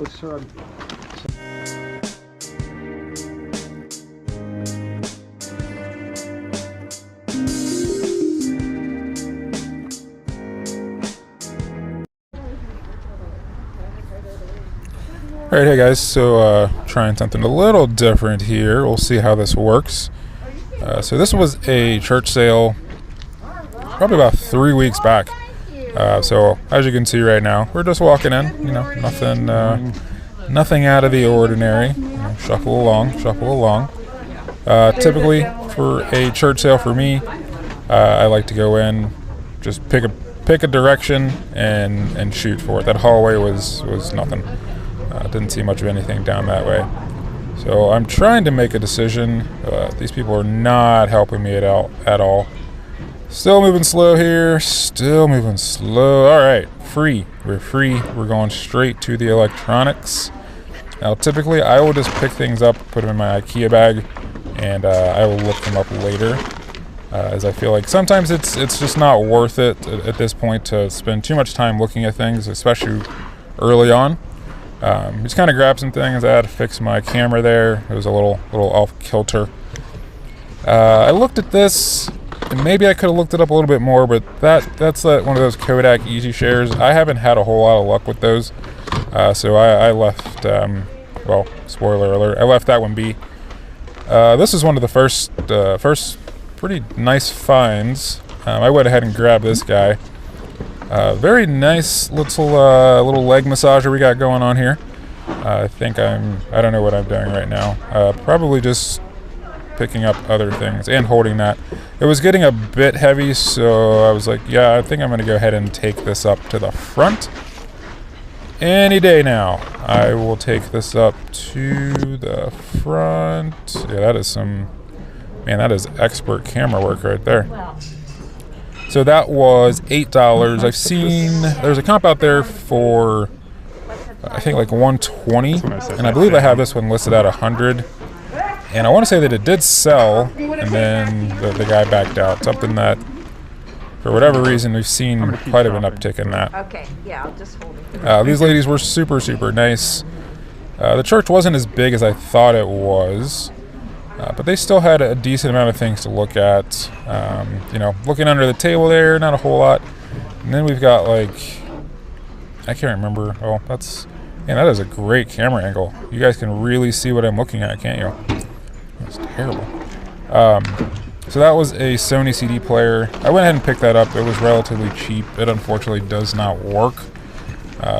closer. Alright, hey guys, so trying something a little different here. We'll see how this works. So this was a church sale probably about 3 weeks back. So as you can see right now, we're just walking in, you know, nothing out of the ordinary. You know, shuffle along, shuffle along. Typically for a church sale for me, I like to go in, just pick a direction and shoot for it. That hallway was nothing. Didn't see much of anything down that way. So I'm trying to make a decision. These people are not helping me at all. Still moving slow here. Still moving slow. All right, free. We're free. We're going straight to the electronics. Now, typically, I will just pick things up, put them in my IKEA bag, and I will look them up later. As I feel like sometimes it's just not worth it at this point to spend too much time looking at things, especially early on. Just kind of grabbed some things. I had to fix my camera there. It was a little off kilter. I looked at this, and maybe I could have looked it up a little bit more, but that's one of those Kodak Easy Shares. I haven't had a whole lot of luck with those, so I left. Well, spoiler alert, I left that one be. This is one of the first pretty nice finds. I went ahead and grabbed this guy. Very nice little leg massager we got going on here. I don't know what I'm doing right now. Probably just picking up other things and holding that. It was getting a bit heavy, so I was like, yeah, I think I'm going to go ahead and take this up to the front. Any day now, I will take this up to the front. Yeah, that is expert camera work right there. So that was $8. I've seen there's a comp out there for I think like $120, and I believe I have this one listed at $100. And I want to say that it did sell, and then the guy backed out. Something that, for whatever reason, we've seen quite of an uptick in that. Okay, yeah, I'll just hold it. These ladies were super nice. The church wasn't as big as I thought it was. But they still had a decent amount of things to look at. You know, looking under the table there, not a whole lot. And then we've got like, I can't remember. Oh, that is a great camera angle. You guys can really see what I'm looking at, can't you? That's terrible. So that was a Sony CD player. I went ahead and picked that up. It was relatively cheap. It unfortunately does not work.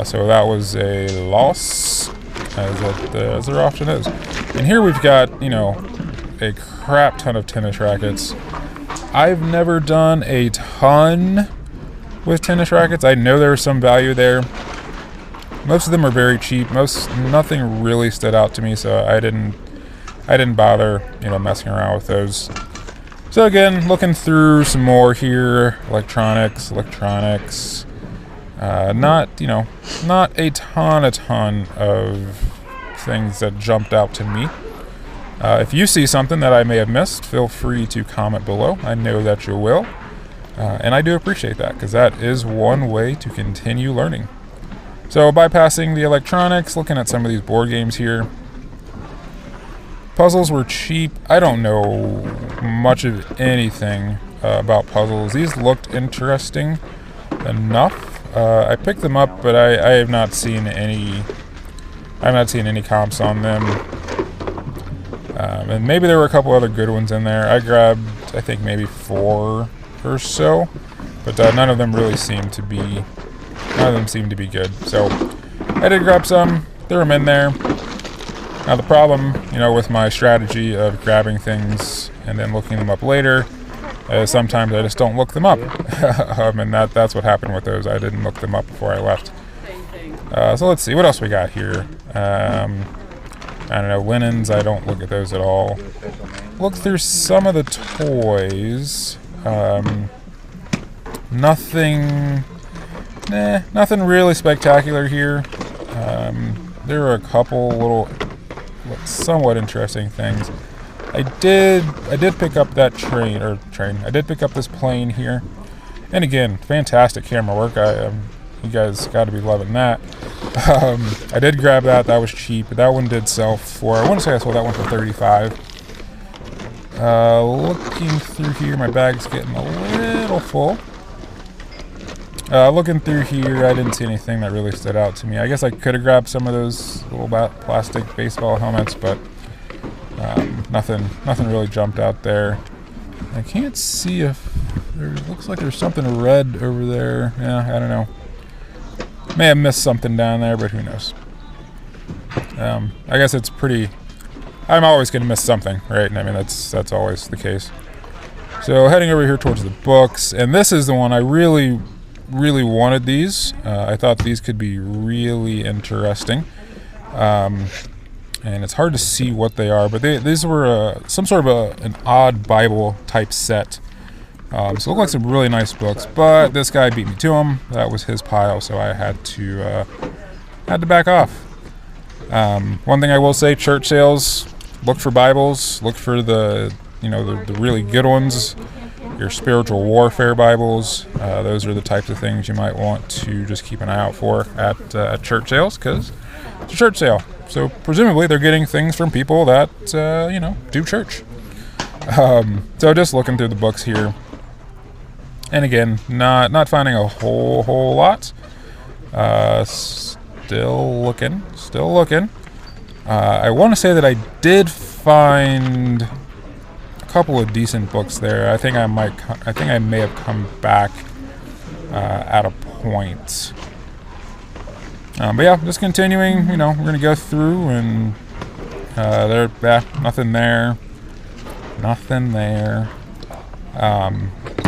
So that was a loss, as there often is. And here we've got, you know, a crap ton of tennis rackets. I've never done a ton with tennis rackets. I know there's some value there. Most of them are very cheap. Nothing really stood out to me, so I didn't bother, you know, messing around with those. So again, looking through some more here. Electronics. Not a ton of things that jumped out to me. If you see something that I may have missed, feel free to comment below. I know that you will. And I do appreciate that, because that is one way to continue learning. So bypassing the electronics, looking at some of these board games here. Puzzles were cheap. I don't know much of anything about puzzles. These looked interesting enough. I picked them up, but I have not seen any comps on them. And maybe there were a couple other good ones in there. I grabbed, I think, maybe 4 or so, but none of them seemed to be good. So I did grab some, threw them in there. Now the problem, you know, with my strategy of grabbing things and then looking them up later, is sometimes I just don't look them up. And that's what happened with those. I didn't look them up before I left. So let's see, what else we got here? I don't know, linens, I don't look at those at all. Look through some of the toys. Nothing really spectacular here. There are a couple little somewhat interesting things. I did pick up that train. I did pick up this plane here. And again, fantastic camera work. You guys got to be loving that. I did grab that. That was cheap. But that one did sell for, I want to say I sold that one for $35. Looking through here, my bag's getting a little full. Looking through here, I didn't see anything that really stood out to me. I guess I could have grabbed some of those little plastic baseball helmets, but nothing really jumped out there. I can't see if there looks like there's something red over there. Yeah, I don't know. May have missed something down there, but who knows? I guess it's pretty. I'm always going to miss something, right? I mean, that's always the case. So heading over here towards the books, and this is the one I really wanted these. I thought these could be really interesting. And it's hard to see what they are, but these were some sort of an odd Bible type set. So it looked like some really nice books, but this guy beat me to them. That was his pile, so I had to back off. One thing I will say: church sales. Look for Bibles. Look for the really good ones. Your spiritual warfare Bibles. Those are the types of things you might want to just keep an eye out for at church sales, because it's a church sale. So presumably they're getting things from people that do church. So just looking through the books here, and again, not finding a whole lot. Still looking. I want to say that I did find a couple of decent books there. I think I may have come back at a point. But yeah, just continuing. We're gonna go through, and nothing there.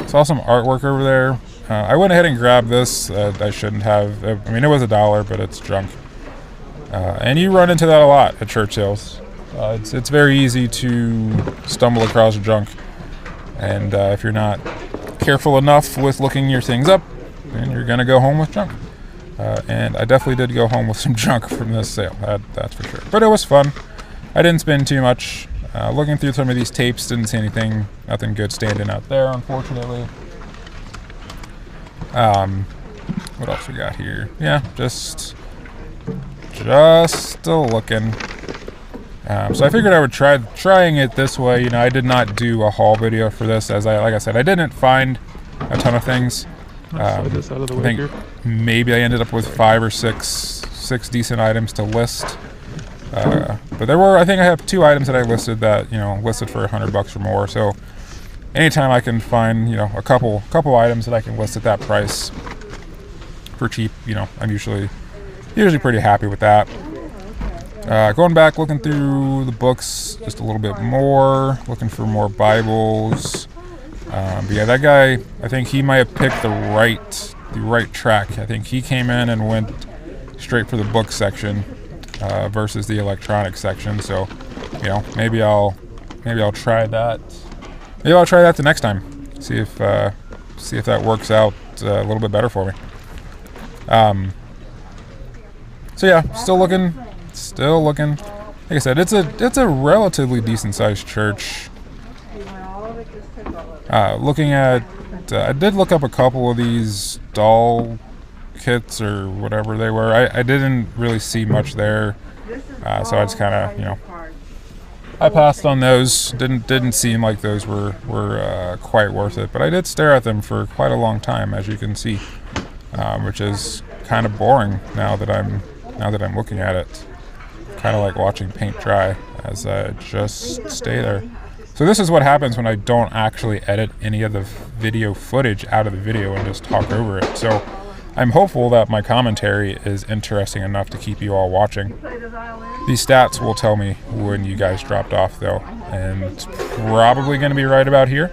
Saw some artwork over there. I went ahead and grabbed this. I shouldn't have. I mean, it was $1, but it's junk. And you run into that a lot at church sales. It's very easy to stumble across junk, and if you're not careful enough with looking your things up, then you're gonna go home with junk. And I definitely did go home with some junk from this sale. That's for sure. But it was fun. I didn't spend too much. Looking through some of these tapes, didn't see nothing good standing out there, unfortunately. What else we got here? Yeah, just still looking. So I figured I would trying it this way. I did not do a haul video for this, like I said, I didn't find a ton of things. I think maybe I ended up with 5 or 6 decent items to list. But I think I have 2 items that I listed that, listed for $100 or more. So anytime I can find, a couple items that I can list at that price for cheap, I'm usually pretty happy with that. Going back, looking through the books just a little bit more, looking for more Bibles. But yeah, that guy, I think he might have picked the right track. I think he came in and went straight for the book section versus the electronic section. So, maybe I'll try that. Maybe I'll try that the next time. See if that works out a little bit better for me. So yeah, still looking. Like I said, it's a relatively decent sized church. Looking at, I did look up a couple of these doll kits or whatever they were. I didn't really see much there, so I just kind of, I passed on those. Didn't seem like those were quite worth it. But I did stare at them for quite a long time, as you can see, which is kind of boring now that I'm looking at it. Kind of like watching paint dry, as I just stay there. So this is what happens when I don't actually edit any of the video footage out of the video and just talk over it. So I'm hopeful that my commentary is interesting enough to keep you all watching. These stats will tell me when you guys dropped off, though, and it's probably going to be right about here.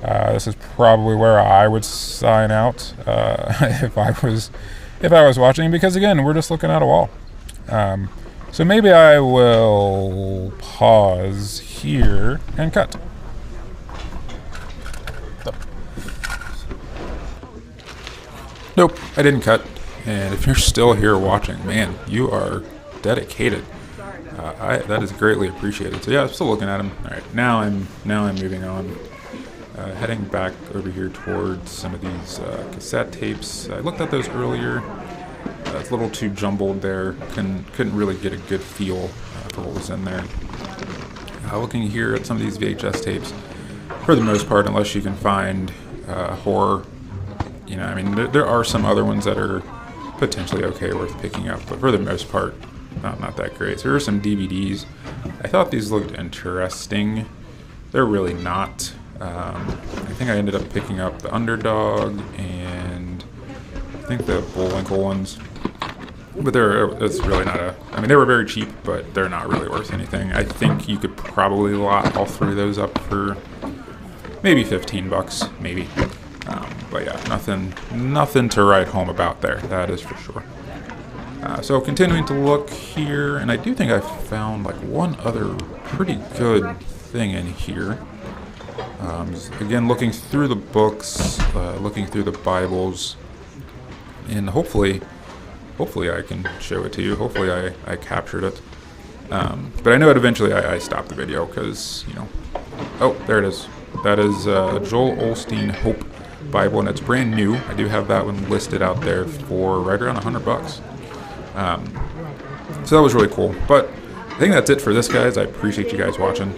This is probably where I would sign out if I was watching, because again, we're just looking at a wall. So maybe I will pause here and cut. Nope, I didn't cut. And if you're still here watching, man, you are dedicated. That is greatly appreciated. So yeah, I'm still looking at them. All right, now I'm moving on. Heading back over here towards some of these cassette tapes. I looked at those earlier. It's a little too jumbled there. Couldn't really get a good feel for what was in there. Looking here at some of these VHS tapes, for the most part, unless you can find horror, I mean, there are some other ones that are potentially okay, worth picking up, but for the most part, not that great. So here are some DVDs. I thought these looked interesting. They're really not. I think I ended up picking up the Underdog and I think the Bullwinkle ones. But it's really not I mean, they were very cheap, but they're not really worth anything. I think you could probably lot all three of those up for maybe $15, maybe. But yeah, nothing to write home about there. That is for sure. So continuing to look here, and I do think I found like one other pretty good thing in here. Again, looking through the books, looking through the Bibles, and hopefully I can show it to you. Hopefully I captured it. But I know that eventually I stopped the video because, oh, there it is. That is Joel Osteen Hope Bible, and it's brand new. I do have that one listed out there for right around $100. So that was really cool. But I think that's it for this, guys. I appreciate you guys watching.